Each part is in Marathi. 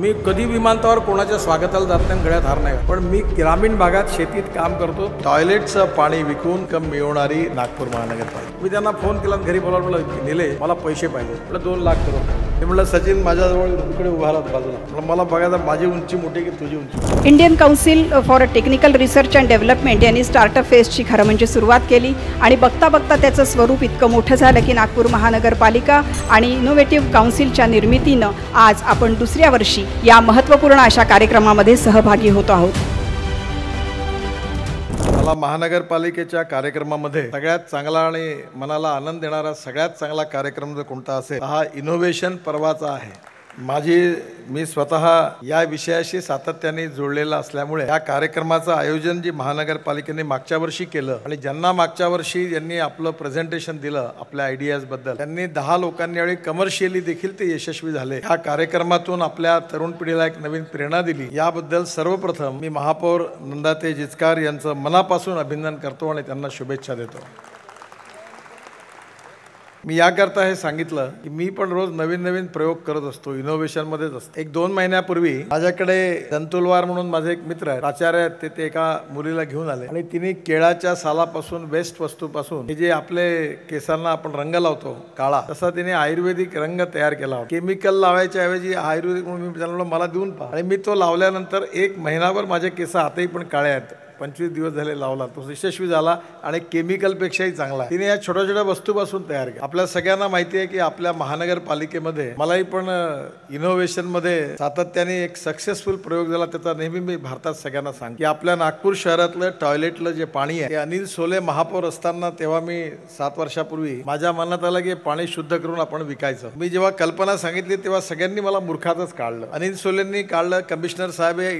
मी कधी विमानतळावर कोणाच्या स्वागताला जात नाही, गळ्यात हार नाही, पण मी ग्रामीण भागात शेतीत काम करतो. टॉयलेटचं पाणी विकून कम मिळवणारी नागपूर महानगरपालिका. मी त्यांना फोन केला, घरी बोलावलं, नेले मला पैसे पाहिजे. म्हटलं 2 लाख करोड. ते म्हटलं सचिन माझ्याजवळ इकडे उभा राहत बाजूला. मला बघायचं माझी उंची मोठी की तुझी उंची. Indian council for technical research and development यांनी स्टार्टअप फेस्टची खरं म्हणजे सुरुवात केली आणि बघता बघता त्याचं स्वरूप इतकं मोठं झालं की नागपूर महानगरपालिका आणि इनोव्हेटिव्ह काउन्सिलच्या निर्मितीनं आज आपण दुसऱ्या वर्षी या महत्त्वपूर्ण अशा कार्यक्रमामध्ये सहभागी होतो आहोत. मला महानगरपालिकेच्या कार्यक्रमामध्ये सगळ्यात चांगला आणि मनाला आनंद देणारा सगळ्यात चांगला कार्यक्रम जर कोणता असेल हा इनोव्हेशन पर्वाचा आहे. मी स्वतः या विषयाशी सातत्याने जोडलेला असल्यामुळे या कार्यक्रमाचं आयोजन जी महानगरपालिकेने मागच्या वर्षी केलं आणि ज्यांना मागच्या वर्षी यांनी आपलं प्रेझेंटेशन दिलं आपल्या आयडियाज बद्दल, त्यांनी 10 लोकांनी यावेळी कमर्शियली देखील ते यशस्वी झाले. या कार्यक्रमातून आपल्या तरुण पिढीला एक नवीन प्रेरणा दिली. याबद्दल सर्वप्रथम मी महापौर नंदाताई जिचकार यांचं मनापासून अभिनंदन करतो आणि त्यांना शुभेच्छा देतो. मी याकरता हे सांगितलं की मी पण रोज नवीन नवीन प्रयोग करत असतो, इनोव्हेशनमध्येच असतो. 1-2 महिन्यापूर्वी माझ्याकडे दंतुलवार म्हणून माझे एक मित्र आहे, प्राचार्य आहेत, ते एका मुलीला घेऊन आले आणि तिने केळाच्या सालापासून वेस्ट वस्तूपासून हे जे आपले केसांना आपण रंग लावतो काळा, तसा तिने आयुर्वेदिक रंग तयार केला होता. केमिकल लावायच्या ऐवजी आयुर्वेदिक म्हणून मी त्यांना मला देऊन पहा आणि मी तो लावल्यानंतर 1 महिनाभर माझे केस आताही पण काळे आहेत. 25 दिवस झाले लावला, तो यशस्वी झाला आणि केमिकलपेक्षाही चांगला आहे. तिने या छोट्या छोट्या वस्तूपासून तयार केला. आपल्या सगळ्यांना माहिती आहे की आपल्या महानगरपालिकेमध्ये मलाही पण इनोव्हेशनमध्ये सातत्याने एक सक्सेसफुल प्रयोग झाला. त्याचा नेहमी मी भारतात सगळ्यांना सांगतो की आपल्या नागपूर शहरातलं टॉयलेटलं जे पाणी आहे ते अनिल सोले महापौर असताना तेव्हा मी 7 वर्षापूर्वी माझ्या मनात आलं की पाणी शुद्ध करून आपण विकायचं. मी जेव्हा कल्पना सांगितली तेव्हा सगळ्यांनी मला मूर्खातच काढलं. अनिल सोलेंनी काढलं, कमिशनर साहेब हे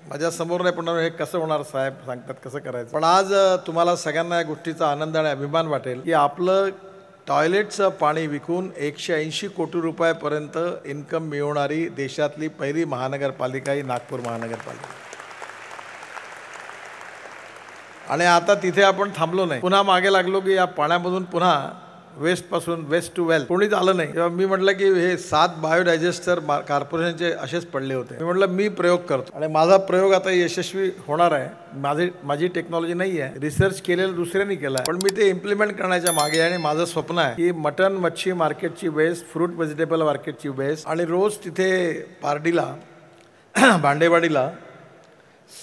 माझ्या समोर नाही, पण हे कसं होणार साहेब सांगतात कसं करायचं. पण आज तुम्हाला सगळ्यांना या गोष्टीचा आनंद आणि अभिमान वाटेल की आपलं टॉयलेटचं पाणी विकून 180 कोटी रुपयापर्यंत इन्कम मिळवणारी देशातली पहिली महानगरपालिका ही नागपूर महानगरपालिका. आणि आता तिथे आपण थांबलो नाही, पुन्हा मागे लागलो की या पाण्यामधून पुन्हा वेस्टपासून वेस्ट टू वेल्थ कोणीच आलं नाही. तेव्हा मी म्हटलं की हे 7 बायोडायजेस्टर कॉर्पोरेशनचे असेच पडले होते. मी म्हटलं मी प्रयोग करतो आणि माझा प्रयोग आता यशस्वी होणार आहे. माझी टेक्नॉलॉजी नाही आहे, रिसर्च केलेलं दुसऱ्यांनी केला आहे, पण मी ते इम्प्लिमेंट करण्याच्या मागे आहे. आणि माझं स्वप्न आहे की मटन मच्छी मार्केटची वेस्ट, फ्रूट व्हेजिटेबल मार्केटची वेस्ट आणि रोज तिथे पारडीला भांडेवाडीला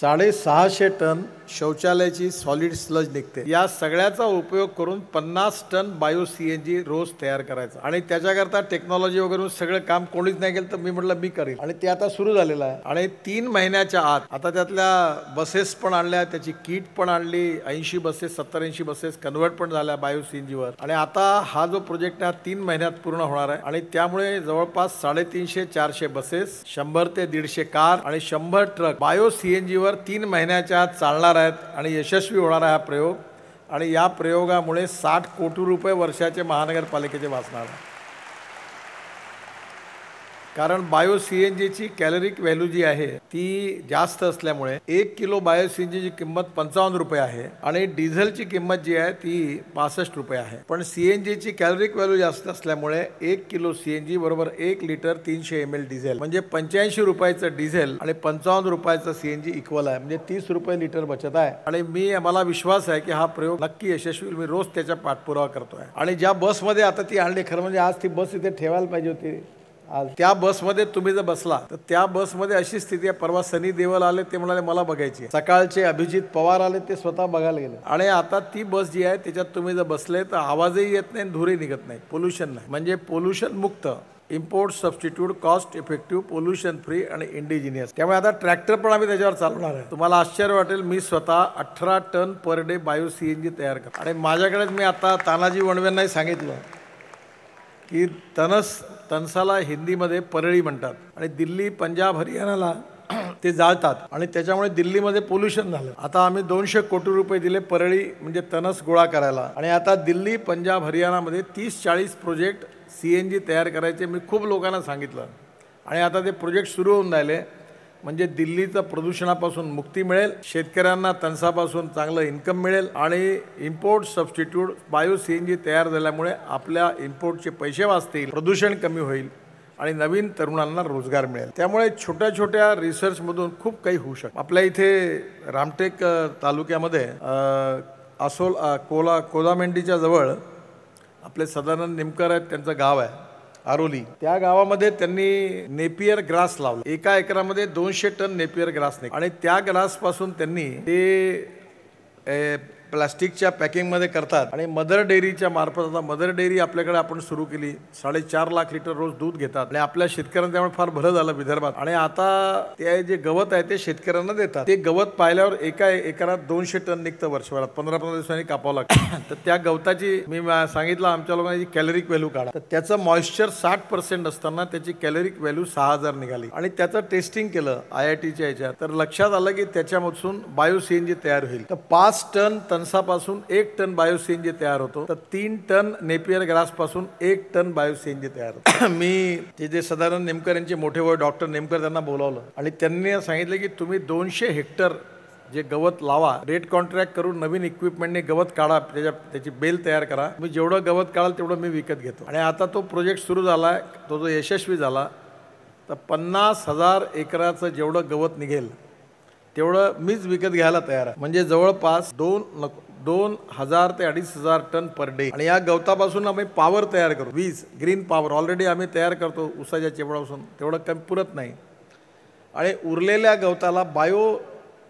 650 टन शौचालयाची सॉलिड स्लज निघते. या सगळ्याचा उपयोग करून 50 टन बायो CNG रोज तयार करायचा आणि त्याच्याकरता टेक्नॉलॉजी वगैरे सगळं काम कोणीच नाही केलं, तर मी म्हटलं मी करेन आणि ते आता सुरू झालेलं आहे. आणि 3 महिन्याच्या आत आता त्यातल्या बसेस पण आणल्या, त्याची किट पण आणली. 80 बसेस 70-80 बसेस कन्वर्ट पण झाल्या बायो CNG वर. आणि आता हा जो प्रोजेक्ट आहे 3 महिन्यात पूर्ण होणार आहे आणि त्यामुळे जवळपास 350-400 बसेस, 100 ते 150 कार आणि 100 ट्रक बायो CNG वर 3 महिन्याच्या आत चालणार आहेत आणि यशस्वी होणार आहे हा प्रयोग. आणि या प्रयोगामुळे 60 कोटी रुपये वर्षाचे महानगरपालिकेचे वाचणार आहे. कारण बायो CNG ची कॅलरिक व्हॅल्यू जी आहे ती जास्त असल्यामुळे 1 किलो बायो CNG ची किंमत 55 रुपये आहे आणि डिझेलची किंमत जी आहे ती 65 रुपये आहे. पण CNG ची कॅलरिक व्हॅल्यू जास्त असल्यामुळे 1 किलो CNG बरोबर 1 लिटर 300 ml डिझेल म्हणजे 85 रुपयाचं डिझेल आणि 55 रुपयाचं CNG इक्वल आहे, म्हणजे 30 रुपये लिटर बचत आहे. आणि मला विश्वास आहे की हा प्रयोग नक्की यशस्वी होईल. मी रोज त्याचा पाठपुरावा करतोय. आणि ज्या बसमध्ये आता ती आणली, खरं म्हणजे आज ती बस इथे ठेवायला पाहिजे होती. आज त्या बसमध्ये तुम्ही जर बसला तर त्या बसमध्ये अशी स्थिती आहे, परवा सनी देओल आले, ते म्हणाले मला बघायची. सकाळचे अभिजित पवार आले, ते स्वतः बघायला गेले. आणि आता ती बस जी आहे त्याच्यात तुम्ही जर बसले तर आवाजही येत नाही, धूरही निघत नाही, पोल्युशन नाही, म्हणजे पोल्युशन मुक्त, import substitute, cost effective, pollution free आणि इंडिजिनियस. त्यामुळे आता ट्रॅक्टर पण आम्ही त्याच्यावर चालवणार आहे. तुम्हाला आश्चर्य वाटेल, मी स्वतः 18 ton per day bio CNG तयार करतो. आणि माझ्याकडेच मी आता तानाजी वणवेंनाही सांगितलं की तनसाला हिंदीमध्ये परळी म्हणतात आणि दिल्ली, पंजाब, हरियाणाला ते जाळतात आणि त्याच्यामुळे दिल्लीमध्ये पोल्युशन झालं. आता आम्ही 200 कोटी रुपये दिले परळी म्हणजे तनस गोळा करायला. आणि आता दिल्ली, पंजाब, हरियाणामध्ये 30-40 प्रोजेक्ट CNG तयार करायचे मी खूप लोकांना सांगितलं. आणि आता ते प्रोजेक्ट सुरू होऊन राहिले. म्हणजे दिल्लीचं प्रदूषणापासून मुक्ती मिळेल, शेतकऱ्यांना तणसापासून चांगलं इन्कम मिळेल आणि इम्पोर्ट सबस्टिट्यूट बायो CNG तयार झाल्यामुळे आपल्या इम्पोर्टचे पैसे वाचतील, प्रदूषण कमी होईल आणि नवीन तरुणांना रोजगार मिळेल। त्यामुळे छोट्या छोट्या रिसर्चमधून खूप काही होऊ शकतं। आपल्या इथे रामटेक तालुक्यामध्ये आसोल कोलामेंडीच्या जवळ आपले सदानंद निमकर आहेत, त्यांचं गाव आहे आरोली। त्या गावामध्ये त्यांनी नेपियर ग्रास लावलं। एका एकरामध्ये 200 टन नेपियर ग्रास निघाला आणि त्या ग्रासपासून त्यांनी ते प्लास्टिकच्या पॅकिंगमध्ये करतात आणि मदर डेअरीच्या मार्फत आता मदर डेअरी आपल्याकडे आपण सुरू केली। 4.5 लाख लिटर रोज दूध घेतात आणि आपल्या शेतकऱ्यांना त्यामुळे फार भलं झालं विदर्भात। आणि आता ते जे गवत आहे ते शेतकऱ्यांना देतात। ते गवत पाहिल्यावर एका एकरात 200 टन निघतं वर्षभरात, 15-15 दिवसांनी कापावं लागतं। तर त्या गवताची मी सांगितलं आमच्या लोकांनी कॅलरिक व्हॅल्यू काढा, तर त्याचं मॉइश्चर 60% असताना त्याची कॅलरिक व्हॅल्यू 6000 निघाली आणि त्याचं टेस्टिंग केलं IITच्या याच्यात, तर लक्षात आलं की त्याच्यामधून बायो CNG तयार होईल। तर 5 टन तणसापासून 1 टन बायो CNG तयार होतो, तर 3 टन नेपियर ग्रास पासून 1 टन बायो CNG तयार होतो। मी ते जे सदानंद नेमकर यांचे मोठे भाऊ डॉक्टर नेमकर त्यांना बोलावलं आणि त्यांनी सांगितलं की तुम्ही 200 हेक्टर जे गवत लावा, रेट कॉन्ट्रॅक्ट करून नवीन इक्विपमेंटने गवत काढा, त्याची बेल तयार करा, तुम्ही जेवढं गवत काढाल तेवढं मी विकत घेतो। आणि आता तो प्रोजेक्ट सुरू झाला, तो जो यशस्वी झाला तर 50,000 एकराचं जेवढं गवत निघेल तेवढं मीच विकत घ्यायला तयार आहे। म्हणजे जवळपास 2,000 ते 2,500 टन पर डे। आणि या गवतापासून आम्ही पॉवर तयार करू, वीज, ग्रीन पॉवर ऑलरेडी आम्ही तयार करतो उसाच्या चिपडापासून, तेवढं कमी पुरत नाही। आणि उरलेल्या गवताला बायो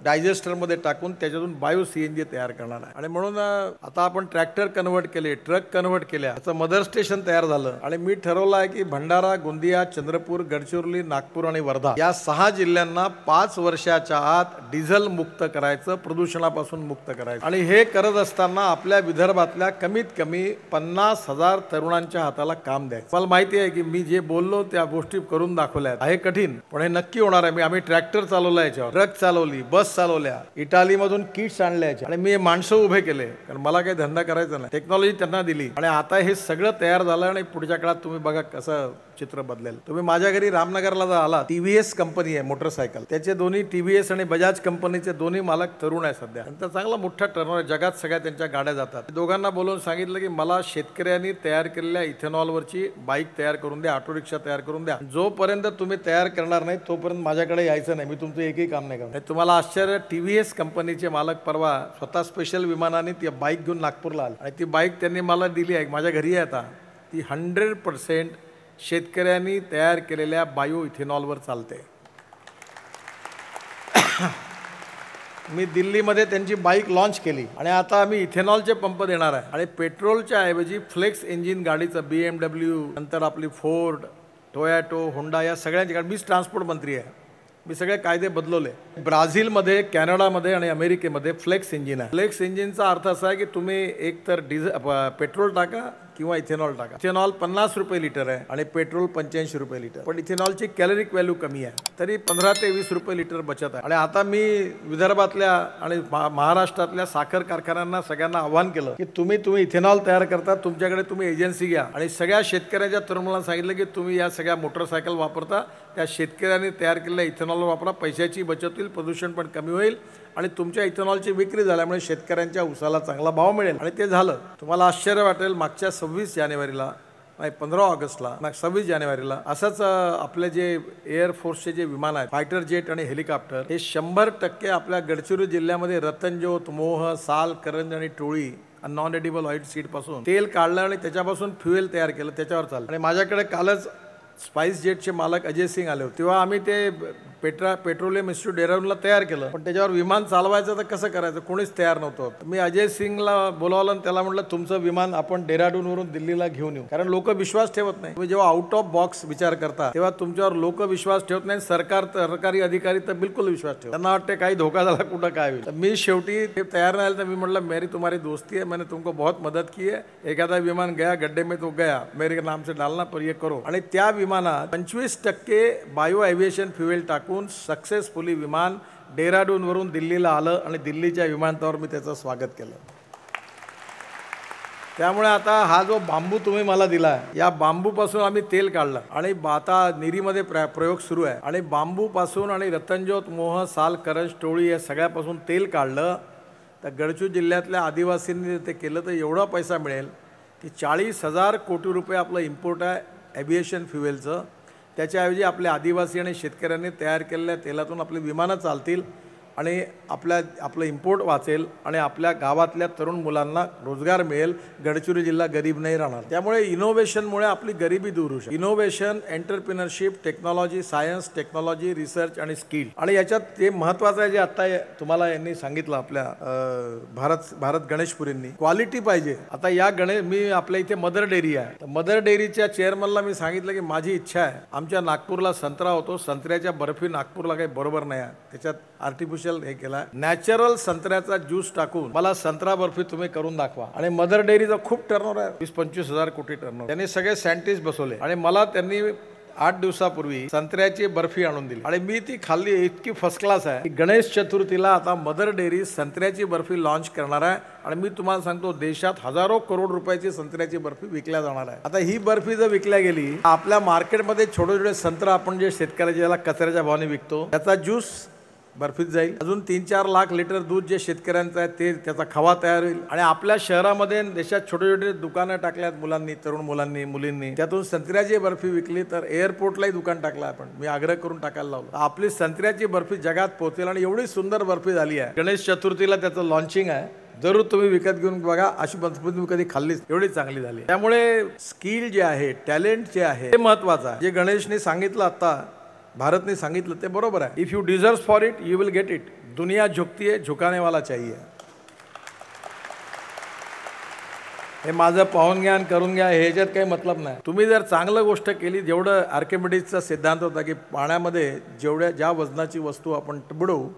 डायजेस्टरमध्ये टाकून त्याच्यातून बायो CNG तयार करणार आहे। आणि म्हणून आता आपण ट्रॅक्टर कन्वर्ट केले, ट्रक कन्वर्ट केल्या, त्याचं मदर स्टेशन तयार झालं। आणि मी ठरवलं आहे की भंडारा, गोंदिया, चंद्रपूर, गडचिरोली, नागपूर आणि वर्धा या 6 जिल्ह्यांना 5 वर्षाच्या आत डिझेल मुक्त करायचं, प्रदूषणापासून मुक्त करायचं। आणि हे करत असताना आपल्या विदर्भातल्या कमीत कमी 50,000 तरुणांच्या हाताला काम द्यायचं। मला माहिती आहे की मी जे बोललो त्या गोष्टी करून दाखवल्या आहे कठीण, पण हे नक्की होणार आहे। आम्ही ट्रॅक्टर चालवला, याच्यावर ट्रक चालवली, बस चालवल्या, इटालीमधून किट्स आणल्याचे आणि मी माणसं उभे केले, कारण मला काही धंदा करायचा नाही। टेक्नॉलॉजी त्यांना दिली आणि आता हे सगळं तयार झालं आणि पुढच्या काळात तुम्ही बघा कसं चित्र बदलेल। तुम्ही माझ्या घरी रामनगरला जर आला, TVS कंपनी आहे मोटरसायकल, त्याचे दोन्ही TVS आणि बजाज कंपनीचे दोन्ही मालक तरुण आहे सध्या, त्यांचा चांगला मोठा टर्नओव्हर, जगात सगळ्या त्यांच्या गाड्या जातात। दोघांना बोलवून सांगितलं की मला शेतकऱ्यांनी तयार केलेल्या इथेनॉलवरची बाईक तयार करून द्या, ऑटो रिक्षा तयार करून द्या। जोपर्यंत तुम्ही तयार करणार नाही तोपर्यंत माझ्याकडे यायचं नाही, मी तुमचं एकही काम नाही करणार। तुम्हाला आश्चर्य, TVS कंपनीचे मालक परवा स्वतः स्पेशल विमानाने ती बाईक घेऊन नागपूरला आले आणि ती बाईक त्यांनी मला दिली आहे, माझ्या घरी आहे आता। ती 100% शेतकऱ्यांनी तयार केलेल्या बायो इथेनॉलवर चालते। मी दिल्लीमध्ये त्यांची बाईक लॉन्च केली आणि आता आम्ही इथेनॉलचे पंप देणार आहे आणि पेट्रोलच्या ऐवजी फ्लेक्स इंजिन गाडीचं BMW, नंतर आपली फोर्ड, टोयोटो, होंडा या सगळ्यांची, कारण मीच ट्रान्सपोर्ट मंत्री आहे, मी सगळे कायदे बदलवले। ब्राझीलमध्ये, कॅनडामध्ये आणि अमेरिकेमध्ये फ्लेक्स इंजिन आहे। फ्लेक्स इंजिनचा अर्थ असा आहे की तुम्ही एक तर पेट्रोल टाका किंवा इथेनॉल टाका। इथेनॉल 50 रुपये लिटर आहे आणि पेट्रोल 85 रुपये लिटर, पण इथेनॉलची कॅलरिक व्हॅल्यू कमी आहे, तरी 15 ते 20 रुपये लिटर बचत आहे। आणि आता मी विदर्भातल्या आणि महाराष्ट्रातल्या साखर कारखान्यांना सगळ्यांना आव्हान केलं की तुम्ही इथेनॉल तयार करता, तुमच्याकडे तुम्ही एजन्सी घ्या आणि सगळ्या शेतकऱ्यांच्या तरुणांना सांगितलं की तुम्ही या सगळ्या मोटरसायकल वापरता, त्या शेतकऱ्यांनी तयार केलेल्या इथेनॉल वापरा, पैशाची बचत होईल, प्रदूषण पण कमी होईल आणि तुमच्या इथेनॉलची विक्री झाल्यामुळे शेतकऱ्यांच्या उसाला चांगला भाव मिळेल। आणि ते झालं। तुम्हाला आश्चर्य वाटेल, मागच्या 26 जानेवारीला नाही 15 ऑगस्टला 26 जानेवारीला असंच आपले जे एअरफोर्सचे जे विमान आहेत, फायटर जेट आणि हेलिकॉप्टर, हे 100% आपल्या गडचिरोली जिल्ह्यामध्ये रतनजोत, मोह, साल, करंज आणि टोळी नॉन एडिबल ऑइल सीड पासून तेल काढलं आणि त्याच्यापासून फ्युएल तयार केलं, त्याच्यावर चाललं। आणि माझ्याकडे कालच स्पाइस जेटचे मालक अजय सिंग आले होते, तेव्हा आम्ही ते पेट्रोलियम इन्स्टिट्यूट डेहराडूनला तयार केलं, पण त्याच्यावर विमान चालवायचं तर कसं करायचं कोणीच तयार नव्हतं। मी अजय सिंगला बोलावलं आणि त्याला म्हटलं तुमचं विमान आपण डेहराडूनवरून दिल्लीला घेऊन येऊ, कारण लोक विश्वास ठेवत नाही। तुम्ही जेव्हा आउट ऑफ बॉक्स विचार करता तेव्हा तुमच्यावर लोक विश्वास ठेवत नाही, सरकारी अधिकारी तर बिलकुल विश्वास ठेवत, त्यांना वाटते काही धोका झाला कुठं काय होईल। मी शेवटी ते तयार नाही तर मी म्हटलं मेरी तुम्हारी दोस्ती है, मैंने तुमको बहुत मदद की है, एखादा विमान गया गड्ढे में तो गया, मेरे नाम से डालना पर ये करो। आणि त्या विमानात 25% बायो एव्हिएशन फ्युएल टाकून सक्सेसफुली विमान डेहराडूनवरून दिल्लीला आलं आणि दिल्लीच्या विमानतळावर मी त्याचं स्वागत केलं। त्यामुळे आता हा जो बांबू तुम्ही मला दिला, या बांबूपासून आम्ही तेल काढलं आणि आता निरीमध्ये प्रयोग सुरू आहे आणि बांबूपासून आणि रतनजोत, मोह, साल, करंज, टोळी या सगळ्यापासून तेल काढलं तर गडचिरोली जिल्ह्यातल्या आदिवासींनी ते केलं तर एवढा पैसा मिळेल की 40,000 कोटी रुपये आपलं इम्पोर्ट आहे एव्हिएशन फ्युएलचं, त्याच्याऐवजी आपल्या आदिवासी आणि शेतकऱ्यांनी तयार केलेल्या तेलातून आपली विमानं चालतील आणि आपलं इम्पोर्ट वाचेल आणि आपल्या गावातल्या तरुण मुलांना रोजगार मिळेल. गडचिरोली जिल्हा गरीब नाही राहणार. त्यामुळे इनोव्हेशनमुळे आपली गरिबी दूर होऊ शकते. Innovation, entrepreneurship, technology, science, technology, research आणि स्किल. आणि याच्यात ते महत्त्वाचं आहे जे आता तुम्हाला यांनी सांगितलं आपल्या भारत गणेशपुरींनी, क्वालिटी पाहिजे. आता या मी आपल्या इथे मदर डेअरी आहे. मदर डेअरीच्या चेअरमनला मी सांगितलं की माझी इच्छा आहे, आमच्या नागपूरला संत्रा होतो, संत्र्याच्या बर्फी नागपूरला काही बरोबर नाही आहे, त्याच्यात आर्टिफिशियल हे केला, नॅचरल संत्र्याचा ज्यूस टाकून मला संत्रा बर्फी तुम्ही करून दाखवा. आणि मदर डेअरीचा खूप टर्नओव्हर आहे, 20-25 हजार कोटी टर्नओव्हर. त्यांनी सगळे सायंटिस्ट बसवले आणि मला त्यांनी 8 दिवसापूर्वी संत्र्याची बर्फी आणून दिली आणि मी ती खाल्ली. इतकी फर्स्ट क्लास आहे. गणेश चतुर्थीला आता मदर डेअरी संत्र्याची बर्फी लॉन्च करणार आहे आणि मी तुम्हाला सांगतो देशात हजारो करोड रुपयाची संत्र्याची बर्फी विकल्या जाणार आहे. आता ही बर्फी जर विकल्या गेली, आपल्या मार्केटमध्ये छोटे छोटे संत्रा आपण जे शेतकऱ्याच्या कचऱ्याच्या भावाने विकतो त्याचा ज्यूस बर्फीत जाईल. अजून 3-4 लाख लिटर दूध जे शेतकऱ्यांचं आहे ते त्याचा खवा तयार होईल. आणि आपल्या शहरामध्ये देशात छोटे छोटे दुकानं टाकल्यात मुलांनी, तरुण मुलांनी, मुलींनी. त्यातून संत्र्याची बर्फी विकली तर एअरपोर्टलाही दुकान टाकलं आपण. मी आग्रह करून टाकायला लावलं. आपली संत्र्याची बर्फी जगात पोहोचेल आणि एवढी सुंदर बर्फी झाली आहे. गणेश चतुर्थीला त्याचं लॉन्चिंग आहे, जरूर तुम्ही विकत घेऊन बघा. अशी बर्फी तुम्ही कधी खाल्लीच, एवढी चांगली झाली. त्यामुळे स्किल जे आहे, टॅलेंट जे आहे ते महत्त्वाचं आहे. जे गणेशने सांगितलं आता, भारतने सांगितलं ते बरोबर आहे. If you deserve for it you will get it. दुनिया झुकती है, झुकाने वाला चाहिए. हे माझं पाहून घ्या आणि करून घ्या ह्याच्यात काही मतलब नाही. तुम्ही जर चांगलं गोष्ट केली, जेवढं आर्किमिडीजचा सिद्धांत होता की पाण्यामध्ये ज्या वजनाची वस्तू आपण बुडवू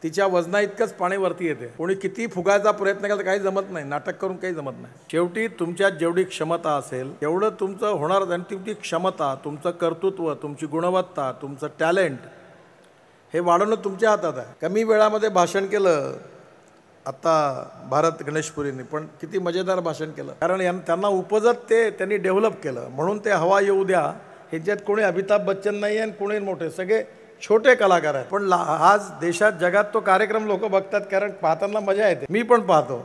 तिच्या वजना इतकंच पाणी वरती येते. कोणी किती फुगायचा प्रयत्न केला तर काही जमत नाही, नाटक करून काही जमत नाही. शेवटी तुमच्यात जेवढी क्षमता असेल तेवढं तुमचं होणार. आणि तुमची क्षमता, तुमचं कर्तृत्व, तुमची गुणवत्ता, तुमचं टॅलेंट हे वाढवणं तुमच्या हातात आहे. कमी वेळामध्ये भाषण केलं आता भारत गणेशपुरींनी, पण किती मजेदार भाषण केलं. कारण त्यांना उपजत ते त्यांनी डेव्हलप केलं. म्हणून ते हवा येऊ द्या ह्याच्यात कोणी अमिताभ बच्चन नाही आहे आणि कोणी मोठे, सगळे छोटे कलाकार आहेत. पण आज देशात जगात तो कार्यक्रम लोक बघतात कारण पाहताना मजा येते. मी पण पाहतो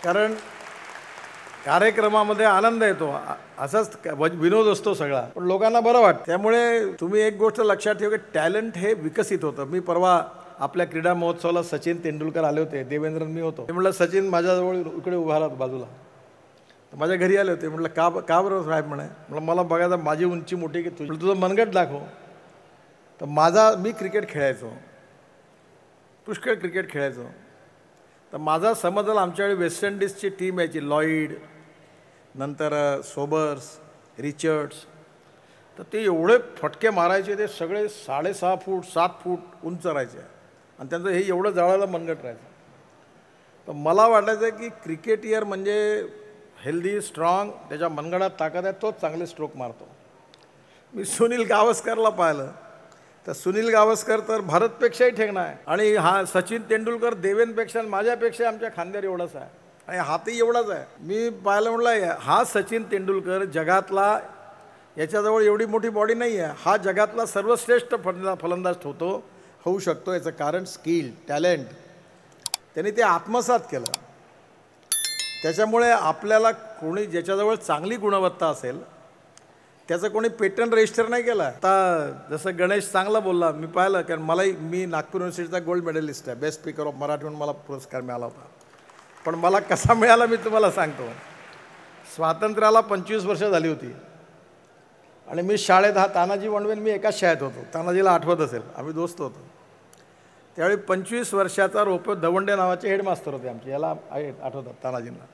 कारण कार्यक्रमामध्ये आनंद येतो. असाच विनोद असतो सगळा, पण लोकांना बरं वाटतं. त्यामुळे तुम्ही एक गोष्ट लक्षात ठेवा की टॅलेंट हे विकसित होतं. मी परवा आपल्या क्रीडा महोत्सवाला सचिन तेंडुलकर आले होते, देवेंद्रन मी होतो. ते म्हटलं सचिन माझ्याजवळ इकडे उभा राहतो बाजूला. तर माझ्या घरी आले होते. म्हटलं का बरं साहेब म्हणे. म्हटलं मला बघायचं माझी उंची मोठी की तुझं मनगट दाखव. तर मी क्रिकेट खेळायचो, पुष्कळ क्रिकेट खेळायचो. तर माझा समजला आमच्याकडे वेस्ट इंडिजची टीम यायची, लॉईड, नंतर सोबर्स, रिचर्ड्स. तर ते एवढे फटके मारायचे, ते सगळे 6.5 फूट 7 फूट उंच राहायचे आणि त्यांचं हे एवढं जळायला मनगट राहायचं. तर मला वाटायचं की क्रिकेटियर म्हणजे हेल्दी, स्ट्रॉंग, त्याच्या मनगटात ताकद आहे, तोच चांगले स्ट्रोक मारतो. मी सुनील गावस्करला पाहिलं तर सुनील गावस्कर तर भारतपेक्षाही ठेंगणा आहे. आणि हा सचिन तेंडुलकर देवेंपेक्षा माझ्यापेक्षा आमच्या खांद्यावर एवढाच आहे आणि हातही एवढाच आहे. मी पाहिलं म्हटलं हा सचिन तेंडुलकर जगातला, याच्याजवळ एवढी मोठी बॉडी नाही आहे, हा जगातला सर्वश्रेष्ठ फलंदाज होऊ शकतो. याचं कारण स्किल, टॅलेंट. त्यांनी ते आत्मसात केलं. त्याच्यामुळे आपल्याला कोणी ज्याच्याजवळ चांगली गुणवत्ता असेल त्याचं कोणी पेटंट रजिस्टर नाही केलं. आता जसं गणेश चांगला बोलला, मी पाहिलं कारण मी नागपूर युनिव्हर्सिटीचा गोल्ड मेडलिस्ट आहे, बेस्ट स्पीकर ऑफ मराठी म्हणून मला पुरस्कार मिळाला होता. पण मला कसा मिळाला मी तुम्हाला सांगतो. स्वातंत्र्याला 25 वर्ष झाली होती आणि मी शाळेत, तानाजी वणवेन मी एकाच शाळेत होतो. तानाजीला आठवत असेल, आम्ही दोस्त होतो. त्यावेळी 25 वर्षाचा रोपे दवंडे नावाचे हेडमास्टर होते आमचे, याला आठवतात तानाजींना.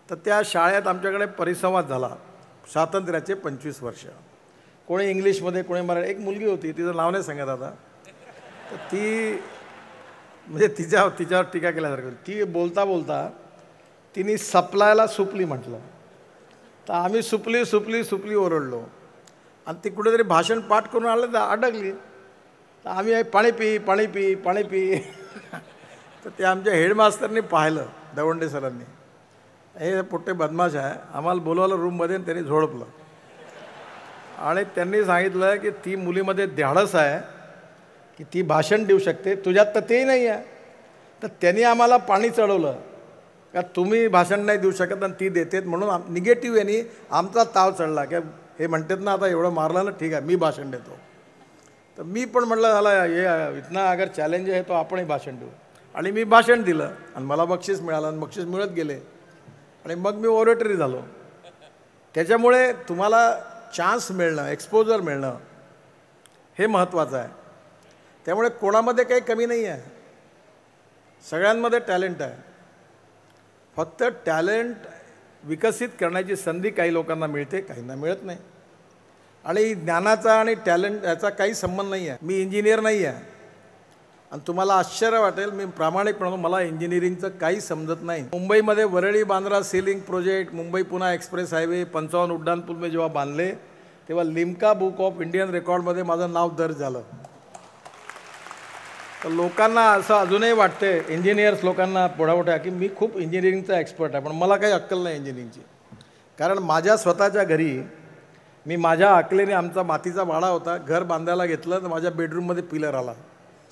तर त्या शाळेत आमच्याकडे परिसंवाद झाला, स्वातंत्र्याचे 25 वर्ष. कोणी इंग्लिशमध्ये, कोणी मराठी. एक मुलगी होती, तिचं नाव नाही सांगत आता, तर ती म्हणजे तिच्यावर टीका केल्यासारखं. ती बोलता बोलता तिने सप्लायला सुपली म्हटलं. तर आम्ही सुपली सुपली सुपली ओरडलो आणि ती कुठेतरी भाषण पाठ करून आलं तर अडकली. तर आम्ही पाणी पी पाणी पी पाणी पी. तर ते आमच्या हेडमास्टरनी पाहिलं, दवंडे सरांनी, हे पोट्टे बदमाश आहे, आम्हाला बोलवलं रूममध्ये आणि त्यांनी झोडपलं. आणि त्यांनी सांगितलं की ती मुलीमध्ये धाडस आहे की ती भाषण देऊ शकते, तुझ्यात तर तेही नाही आहे. तर त्यांनी आम्हाला पाणी चढवलं का तुम्ही भाषण नाही देऊ शकत आणि ती देतेत म्हणून. निगेटिव्ह यांनी आमचा ताव चढला की हे म्हणतात ना आता एवढं मारलं ना ठीक आहे मी भाषण देतो. तर मी पण म्हटलं झाला हे इतना अगर चॅलेंज आहे तो आपणही भाषण देऊ. आणि मी भाषण दिलं आणि मला बक्षीस मिळालं आणि बक्षीस मिळत गेले आणि मग मी ओरेटरी झालो. त्याच्यामुळे तुम्हाला चान्स मिळणं, एक्सपोजर मिळणं हे महत्त्वाचं आहे. त्यामुळे कोणामध्ये काही कमी नाही आहे, सगळ्यांमध्ये टॅलेंट आहे. फक्त टॅलेंट विकसित करण्याची संधी काही लोकांना मिळते, काहींना मिळत नाही. आणि ज्ञानाचा आणि टॅलेंट याचा काही संबंध नाही आहे. मी इंजिनियर नाही आहे आणि तुम्हाला आश्चर्य वाटेल, मी प्रामाणिकपणे मला इंजिनिअरिंगचं काही समजत नाही. मुंबईमध्ये Worli Bandra ceiling project, Mumbai Pune express highway, 55 उड्डाणपूल मी जेव्हा बांधले तेव्हा लिम्का बुक ऑफ इंडियन रेकॉर्डमध्ये माझं नाव दर्ज झालं. तर लोकांना असं अजूनही वाटते, इंजिनियर्स लोकांना मोठ्या की मी खूप इंजिनिअरिंगचा एक्सपर्ट आहे, पण मला काही अक्कल नाही इंजिनिअरिंगची. कारण माझ्या स्वतःच्या घरी मी माझ्या अकलेने, आमचा मातीचा वाडा होता, घर बांधायला घेतलं तर माझ्या बेडरूममध्ये पिलर आला,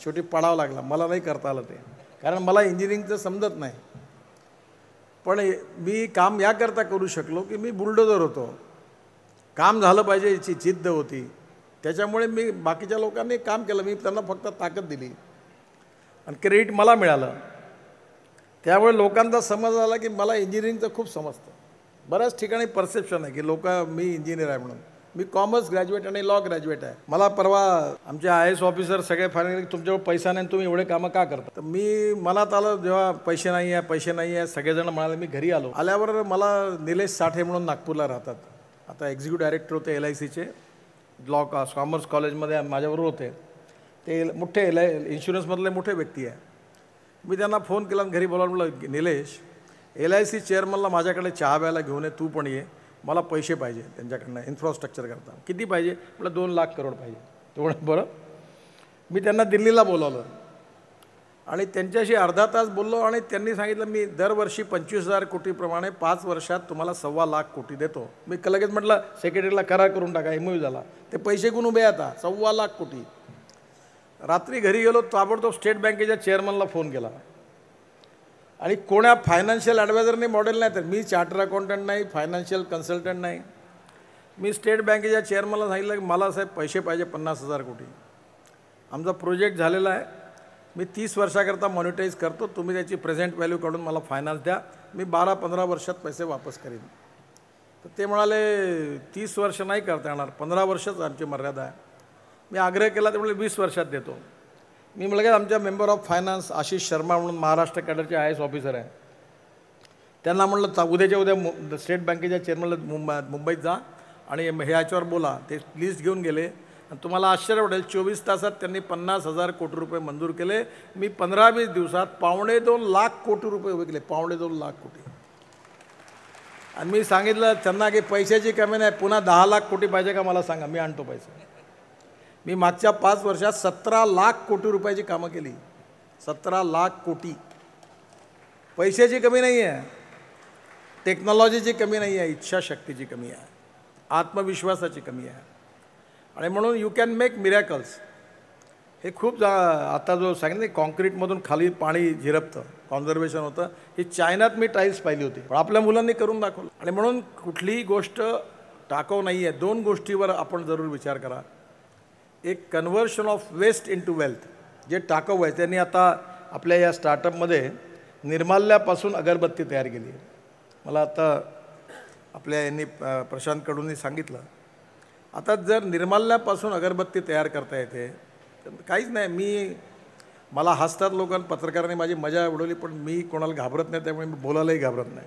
शेवटी पडावं लागला. मला नाही करता आलं ते, कारण मला इंजिनिअरिंगचं समजत नाही. पण मी काम याकरता करू शकलो की मी बुलडोजर होतो, काम झालं पाहिजे याची जिद्द होती. त्याच्यामुळे मी बाकीच्या लोकांनी काम केलं, मी त्यांना फक्त ताकद दिली आणि क्रेडिट मला मिळालं. त्यामुळे लोकांचा समज आला की मला इंजिनिअरिंगचं खूप समजतं. बऱ्याच ठिकाणी परसेप्शन आहे की मी इंजिनियर आहे म्हणून. मी कॉमर्स ग्रॅज्युएट आणि लॉ ग्रॅज्युएट आहे. मला परवा आमचे IAS ऑफिसर सगळे फायनल तुमच्यावर पैसा नाही, तुम्ही एवढे कामं का करता. तर मी मनात आलं जेव्हा पैसे नाही आहे, सगळेजण म्हणाले. मी घरी आल्यावर मला निलेश साठे म्हणून नागपूरला राहतात, आता एक्झिक्युटिव्ह डायरेक्टर होते LICचे, लॉ कॉमर्स कॉलेजमध्ये माझ्याबरोबर होते. ते मोठे इन्शुरन्समधले मोठे व्यक्ती आहे. मी त्यांना फोन केला, घरी बोलावून म्हटलं निलेश, LIC चेअरमनला माझ्याकडे चहा प्यायला घेऊन ये, तू पण ये, मला पैसे पाहिजे त्यांच्याकडनं इन्फ्रास्ट्रक्चर करता. किती पाहिजे म्हटलं 2 लाख करोड पाहिजे. तेवढं बरं. मी त्यांना दिल्लीला बोलावलं आणि त्यांच्याशी अर्धा तास बोललो आणि त्यांनी सांगितलं मी दरवर्षी 25,000 कोटीप्रमाणे 5 वर्षात तुम्हाला 1.25 लाख कोटी देतो. मी लगेच म्हटलं सेक्रेटरीला करार करून टाका, MOU झाला. ते पैसे कोण उभे आता 1.25 लाख कोटी. रात्री घरी गेलो, ताबडतोब स्टेट बँकेच्या चेअरमनला फोन केला आणि कोण्या फायनान्शियल ॲडवायझरने मॉडेल नाही, तर मी चार्टर अकाउंटंट नाही, फायनान्शियल कन्सल्टंट नाही. मी स्टेट बँकेच्या चेअरमनला सांगितलं की मला साहेब पैसे पाहिजे 50,000 कोटी. आमचा प्रोजेक्ट झालेला आहे, मी 30 वर्षाकरता मॉनिटाईज करतो, तुम्ही त्याची प्रेझेंट व्हॅल्यू काढून मला फायनान्स द्या, मी 12-15 वर्षात पैसे वापस करीन. तर ते म्हणाले 30 वर्ष नाही करता येणार, 15 वर्षच आमची मर्यादा आहे. मी आग्रह केला, ते म्हणाले 20 वर्षात देतो. मी म्हटलं आमच्या member of finance Ashish Sharma म्हणून महाराष्ट्र कॅडरचे IAS ऑफिसर आहे, त्यांना म्हटलं उद्याच्या उद्या स्टेट बँकेच्या चेअरमनला मुंबईत जा आणि हे याच्यावर बोला. ते लिस्ट घेऊन गेले आणि तुम्हाला आश्चर्य वाटेल 24 तासात त्यांनी 50,000 कोटी रुपये मंजूर केले. मी 15-20 दिवसात 2.25 लाख कोटी रुपये उभे केले, 2.25 लाख कोटी. आणि मी सांगितलं त्यांना की पैशाची कमी नाही, पुन्हा 10 लाख कोटी पाहिजे का मला सांगा, मी आणतो पैसे. मी मागच्या 5 वर्षात 17 लाख कोटी रुपयाची कामं केली. 17 लाख कोटी. पैशाची कमी नाही आहे, टेक्नॉलॉजीची कमी नाही आहे, इच्छाशक्तीची कमी आहे, आत्मविश्वासाची कमी आहे. आणि म्हणून यू कॅन मेक मिरॅकल्स. हे खूप आता जो सांगितलं कॉन्क्रीटमधून खाली पाणी झिरपतं, कॉन्झर्वेशन होतं, ही चायनात मी टाईल्स पाहिली होती, पण आपल्या मुलांनी करून दाखवलं. आणि म्हणून कुठलीही गोष्ट टाकाऊ नाही आहे. 2 गोष्टीवर आपण जरूर विचार करा. एक conversion of waste into wealth, जे टाकाऊ आहे त्यांनी आता आपल्या या स्टार्टअपमध्ये निर्माल्यापासून अगरबत्ती तयार केली आहे. मला आता आपल्या यांनी प्रशांत कडूंनी सांगितलं, आता जर निर्माल्यापासून अगरबत्ती तयार करता येते तर काहीच नाही. मला हसतात लोकांना, पत्रकारांनी माझी मजा उडवली, पण मी कोणाला घाबरत नाही, त्यामुळे मी बोलायलाही घाबरत नाही.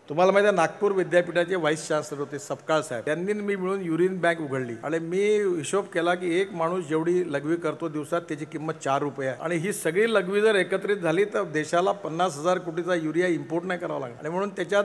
तुम्हाला माहिती आहे नागपूर विद्यापीठाचे व्हाईस चान्सलर होते सपकाळ साहेब, त्यांनी मी मिळून युरिन बँक उघडली आणि मी हिशोब केला की एक माणूस जेवढी लघवी करतो दिवसात त्याची किंमत 4 रुपये आहे. आणि ही सगळी लघवी जर एकत्रित झाली तर देशाला 50,000 कोटीचा युरिया इम्पोर्ट नाही करावा लागला. आणि म्हणून त्याच्यात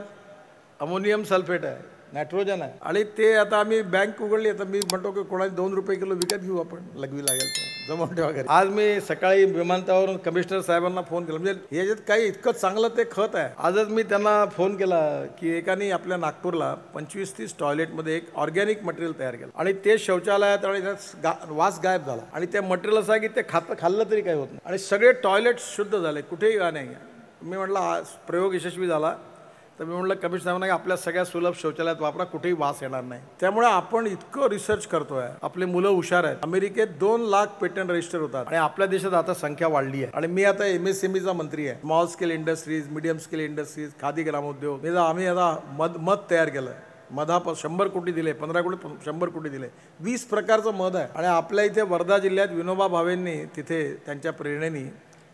अमोनियम सल्फेट आहे, नायट्रोजन आहे. आणि ते आता आम्ही बँक उघडली. आता मी म्हणतो की कोणाला 2 रुपये किलो विकत घेऊ आपण, लघवी लागेल तर जमवून ठेवा घरी. आज मी सकाळी विमानतळावरून कमिशनर साहेबांना फोन केला, म्हणजे याच्यात काही इतकं चांगलं ते खत आहे. आजच मी त्यांना फोन केला की एकाने आपल्या नागपूरला 25-30 टॉयलेटमध्ये एक ऑर्गॅनिक मटेरियल तयार केलं आणि ते शौचालयात आणि वास गायब झाला. आणि ते मटेरियल असं आहे की ते खाल्लं तरी काही होत नाही आणि सगळे टॉयलेट शुद्ध झाले, कुठेही गा नाही. मी म्हटलं आज प्रयोग यशस्वी झाला. तर मी म्हटलं कमिशनर साहेबांना की आपल्या सगळ्या सुलभ शौचालयात वापरा, कुठेही वास येणार नाही. त्यामुळे आपण इतकं रिसर्च करतोय, आपले मुलं हुशार आहेत. अमेरिकेत 2 लाख पेटंट रजिस्टर होतात आणि आपल्या देशात आता संख्या वाढली आहे. आणि मी आता MSMEचा मंत्री आहे. Small scale industries, medium scale industries, khadi ग्रामोद्योग. आम्ही आता मध तयार केलं. मधापासून 100 कोटी दिले, 15 कोटी 100 कोटी दिले. 20 प्रकारचं मध आहे. आणि आपल्या इथे वर्धा जिल्ह्यात विनोबा भावेंनी तिथे त्यांच्या प्रेरणेने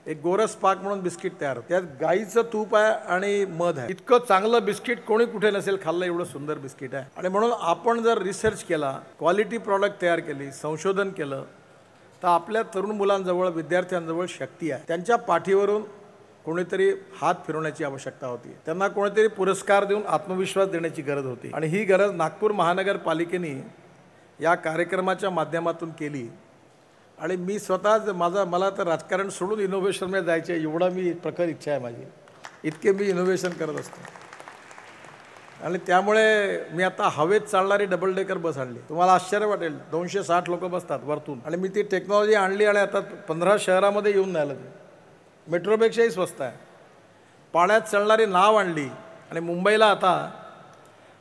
एक गोरस पाक म्हणून बिस्किट तयार होतं. त्यात गाईचं तूप आहे आणि मध आहे. इतकं चांगलं बिस्किट कोणी कुठे नसेल खाल्लं, एवढं सुंदर बिस्किट आहे. आणि म्हणून आपण जर रिसर्च केला, क्वालिटी प्रॉडक्ट तयार केली, संशोधन केलं, तर आपल्या तरुण मुलांजवळ, विद्यार्थ्यांजवळ शक्ती आहे. त्यांच्या पाठीवरून कोणीतरी हात फिरवण्याची आवश्यकता होती. त्यांना कोणीतरी पुरस्कार देऊन आत्मविश्वास देण्याची गरज होती. आणि ही गरज नागपूर महानगरपालिकेने या कार्यक्रमाच्या माध्यमातून केली. आणि मी स्वतःच मला तर राजकारण सोडून इनोव्हेशनमध्ये जायचे एवढा मी प्रखर इच्छा आहे माझी. इतके मी इनोव्हेशन करत असतो. आणि त्यामुळे मी आता हवेत चालणारी डबल डेकर बस आणली. तुम्हाला आश्चर्य वाटेल, 260 लोक बसतात वरतून. आणि मी ती टेक्नॉलॉजी आणली आणि आता 15 शहरामध्ये येऊन राहिलं. ते मेट्रोपेक्षाही स्वस्त आहे. पाण्यात चालणारी नाव आणली. आणि मुंबईला आता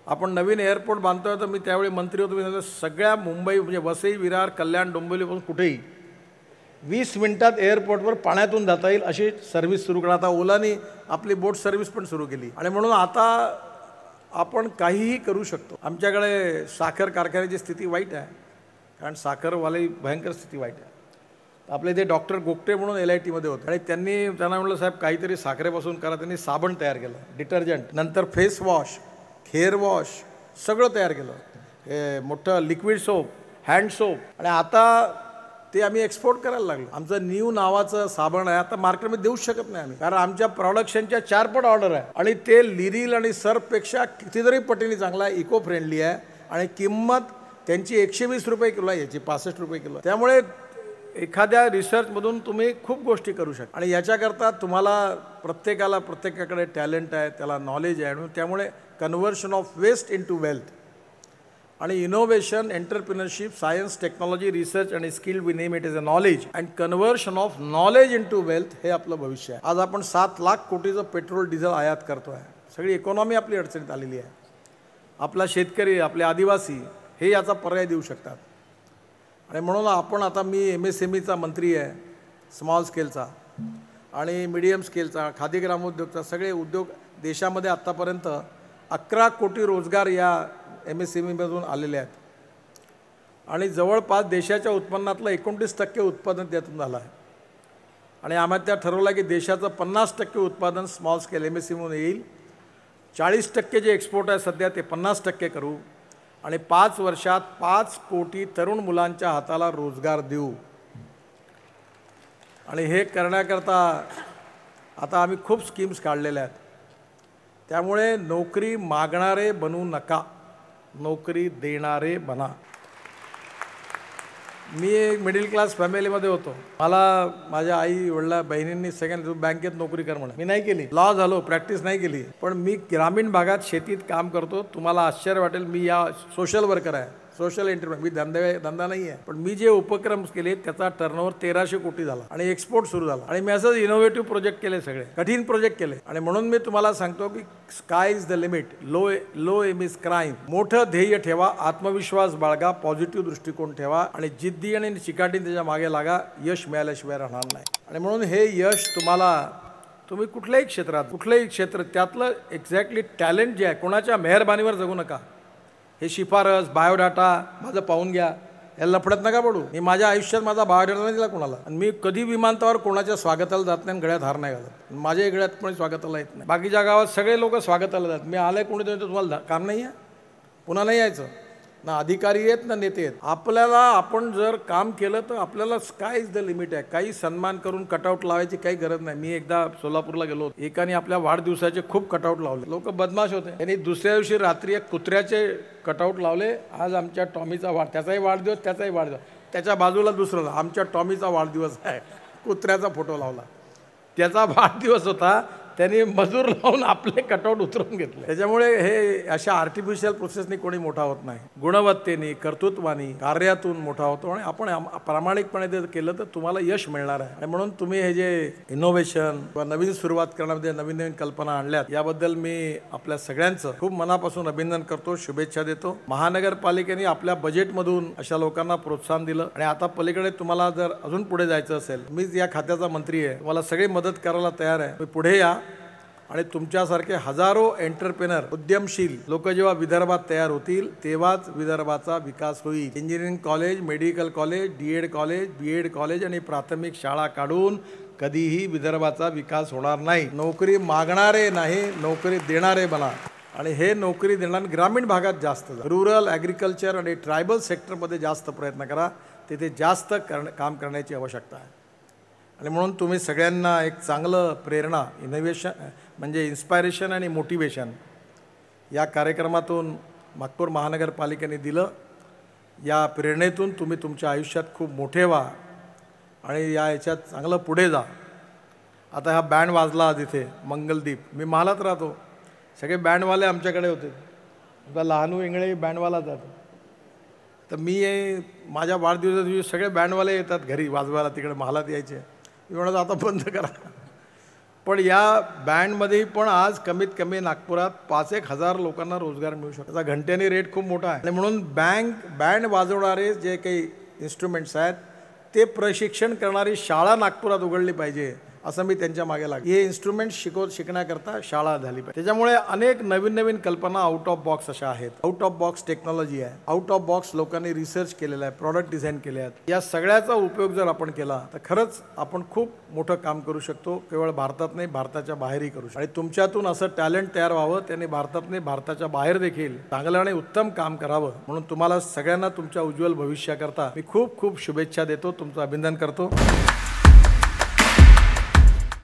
आपण नवीन एअरपोर्ट बांधतोय, तर मी त्यावेळी मंत्री होतो. मी सगळ्या मुंबई म्हणजे वसई, विरार, कल्याण, डोंबिवलीपासून कुठेही 20 मिनिटात एअरपोर्टवर पाण्यातून जाता येईल अशी सर्व्हिस सुरू करा. आता ओलानी आपली बोट सर्व्हिस पण सुरू केली. आणि म्हणून आता आपण काहीही करू शकतो. आमच्याकडे साखर कारखान्याची स्थिती वाईट आहे, कारण साखरवाली भयंकर स्थिती वाईट आहे. आपले इथे डॉक्टर गोगटे म्हणून LITमध्ये होते आणि त्यांना म्हटलं साहेब काहीतरी साखरेपासून करा. त्यांनी साबण तयार केलं, डिटर्जंट, नंतर फेस वॉश, हेअर वॉश सगळं तयार केलं. हे मोठं लिक्विड सोप, हँड सोप. आणि आता ते आम्ही एक्सपोर्ट करायला लागलो. आमचं न्यू नावाचं साबण आहे, आता मार्केटमध्ये देऊच शकत नाही आम्ही, कारण आमच्या प्रोडक्शनच्या 4 पट ऑर्डर आहे. आणि ते लिरिल आणि सर्फपेक्षा कितीतरी पटीने चांगला आहे, इको फ्रेंडली आहे. आणि किंमत त्यांची 120 रुपये किलो आहे, याची 65 रुपये किलो. त्यामुळे एखाद्या रिसर्चमधून तुम्ही खूप गोष्टी करू शकता. आणि याच्याकरता तुम्हाला प्रत्येकाकडे टॅलेंट आहे, त्याला नॉलेज आहे. आणि त्यामुळे conversion of waste into wealth आणि innovation, entrepreneurship, science, technology, research आणि skill, we name it is a knowledge and conversion of knowledge into wealth, हे आपलं भविष्य आहे. आज आपण 7 लाख कोटीचं पेट्रोल डिझेल आयात करतो आहे. सगळी इकॉनॉमी आपली अडचणीत आलेली आहे. आपला शेतकरी, आपले आदिवासी हे याचा पर्याय देऊ शकतात. आणि म्हणून आपण आता मी MSMEचा मंत्री आहे, स्मॉल स्केलचा आणि मीडियम स्केलचा, खादी ग्रामोद्योगचा. सगळे उद्योग देशामध्ये आत्तापर्यंत 11 कोटी रोजगार या MSMEमधून आलेले आहेत. आणि जवळपास देशाच्या उत्पन्नातलं 29% उत्पादन त्यातून झालं आहे. आणि आम्ही त्या ठरवलं की देशाचं 50% उत्पादन स्मॉल स्केल MSMEमधून येईल. 40% जे एक्सपोर्ट आहे सध्या ते 50% करू. आणि 5 वर्षात 5 कोटी तरुण मुलांच्या हाताला रोजगार देऊ. आणि हे करण्याकरता आता आम्ही खूप स्कीम्स काढलेल्या आहेत. त्यामुळे नोकरी मागणारे बनू नका, नोकरी देणारे बना. मी एक मिडल क्लास फॅमिलीमध्ये होतो. मला माझ्या आई वडिला बहिणींनी सगळ्यांनी बँकेत नोकरी कर म्हणा. मी नाही केली, लॉ झालो, प्रॅक्टिस नाही केली. पण मी ग्रामीण भागात शेतीत काम करतो. तुम्हाला आश्चर्य वाटेल, मी या सोशल वर्कर आहे, सोशल एंटरप्राइज. मी धंदा नाही आहे, पण मी जे उपक्रम केले त्याचा टर्नओव्हर 1300 कोटी झाला आणि एक्सपोर्ट सुरू झाला. आणि मी असंच इनोव्हेटिव्ह प्रोजेक्ट केले, सगळे कठीण प्रोजेक्ट केले. आणि म्हणून मी तुम्हाला सांगतो की sky is the limit, low aim is crime. मोठं ध्येय ठेवा, आत्मविश्वास बाळगा, पॉझिटिव्ह दृष्टिकोन ठेवा आणि जिद्दी आणि चिकाटी त्याच्या मागे लागा. यश मिळाल्याशिवाय राहणार नाही. आणि म्हणून हे यश तुम्ही कुठल्याही क्षेत्र त्यातलं एक्झॅक्टली टॅलेंट जे आहे, कोणाच्या मेहरबानीवर जगू नका. हे शिफारस, बायोडाटा माझं पाहून घ्या, या लफड्यात नका पडू. मी माझ्या आयुष्यात माझा बायोडाटा नाही दिला कोणाला. आणि मी कधी विमानतळावर कोणाच्या स्वागताला जात नाही, गळ्यात हार नाही घालत. माझ्या गळ्यात कोणी स्वागताला येत नाही. बाकीच्या गावात सगळे लोक स्वागताला जातात. मी आलंय कोणी तर तुम्हाला काम नाही आहे, पुन्हा नाही यायचं. ना अधिकारी आहेत ना नेते आहेत. आपण जर काम केलं तर आपल्याला स्काय इज द लिमिट आहे. काही सन्मान करून कटआउट लावायची काही गरज नाही. मी एकदा सोलापूरला गेलो, एकाने आपल्या वाढदिवसाचे खूप कटआउट लावले. लोक बदमाश होते. त्यांनी दुसऱ्या दिवशी रात्री एक कुत्र्याचे कटआउट लावले. आज आमच्या टॉमीचा त्याचाही वाढदिवस, त्याच्या बाजूला दुसरं आमच्या टॉमीचा वाढदिवस आहे, कुत्र्याचा फोटो लावला. त्याचा वाढदिवस होता, त्यांनी मजूर लावून आपले कटआउट उतरवून घेतले. त्याच्यामुळे हे अशा आर्टिफिशियल प्रोसेसनी कोणी मोठा होत नाही. गुणवत्तेने, कर्तृत्वानी, कार्यातून मोठा होतो आणि आपण प्रामाणिकपणे ते केलं तर तुम्हाला यश मिळणार आहे. आणि म्हणून तुम्ही हे जे इनोव्हेशन किंवा नवीन सुरुवात करण्यामध्ये नवीन नवीन कल्पना आणल्यात याबद्दल मी आपल्या सगळ्यांचं खूप मनापासून अभिनंदन करतो, शुभेच्छा देतो. महानगरपालिकेने आपल्या बजेटमधून अशा लोकांना प्रोत्साहन दिलं आणि आता पलीकडे तुम्हाला जर अजून पुढे जायचं असेल, मीच या खात्याचा मंत्री आहे, तुम्हाला सगळी मदत करायला तयार आहे. तुम्ही पुढे या आणि तुमच्यासारखे हजारो एंटरप्रेनर, उद्यमशील लोक जेव्हा विदर्भात तयार होतील तेव्हाच विदर्भाचा विकास होईल. Engineering college, medical college, DEd college, BEd college आणि प्राथमिक शाळा काढून कधीही विदर्भाचा विकास होणार नाही. नोकरी मागणारे नाही, नोकरी देणारे बना. आणि हे नोकरी देणार ग्रामीण भागात जास्त, रुरल, ॲग्रिकल्चर आणि ट्रायबल सेक्टरमध्ये जास्त प्रयत्न करा. तिथे जास्त काम करण्याची आवश्यकता आहे. आणि म्हणून तुम्ही सगळ्यांना एक चांगलं प्रेरणा, इनोव्हेशन म्हणजे इन्स्पायरेशन आणि मोटिवेशन या कार्यक्रमातून नागपूर महानगरपालिकेने दिलं. या प्रेरणेतून तुम्ही तुमच्या आयुष्यात खूप मोठे व्हा आणि याच्यात चांगलं पुढे जा. आता हा बँड वाजला आज इथे मंगलदीप, मी महालात राहतो, सगळे बँडवाले आमच्याकडे होते. आता लहानू इंगळे बँडवाला जातो, तर मी माझ्या वाढदिवसा दिवशी सगळे बँडवाले येतात घरी वाजवायला, तिकडे महालात यायचे. मी म्हणत आता बंद करा. पण या बँडमध्ये पण आज कमीत कमी नागपुरात 5,000 लोकांना रोजगार मिळू शकतो. त्याचा घंट्यानी रेट खूप मोठा आहे. आणि म्हणून बँड वाजवणारे जे काही इन्स्ट्रुमेंट्स आहेत ते प्रशिक्षण करणारी शाळा नागपुरात उघडली पाहिजे, असं मी त्यांच्या मागे लागलो. हे इन्स्ट्रुमेंट शिकण्याकरता शाळा झाली पाहिजे. त्याच्यामुळे अनेक नवीन नवीन कल्पना आउट ऑफ बॉक्स अशा आहेत. आउट ऑफ बॉक्स टेक्नॉलॉजी आहे, आउट ऑफ बॉक्स लोकांनी रिसर्च केलेला आहे, प्रॉडक्ट डिझाईन केले आहेत. या सगळ्याचा उपयोग जर आपण केला तर खरंच आपण खूप मोठं काम करू शकतो. केवळ भारतात नाही, भारताच्या बाहेरही करू शकतो. आणि तुमच्यातून असं टॅलेंट तयार व्हावं, त्यांनी भारतात नाही भारताच्या बाहेर देखील चांगलं आणि उत्तम काम करावं. म्हणून तुम्हाला सगळ्यांना तुमच्या उज्ज्वल भविष्याकरता मी खूप खूप शुभेच्छा देतो, तुमचं अभिनंदन करतो.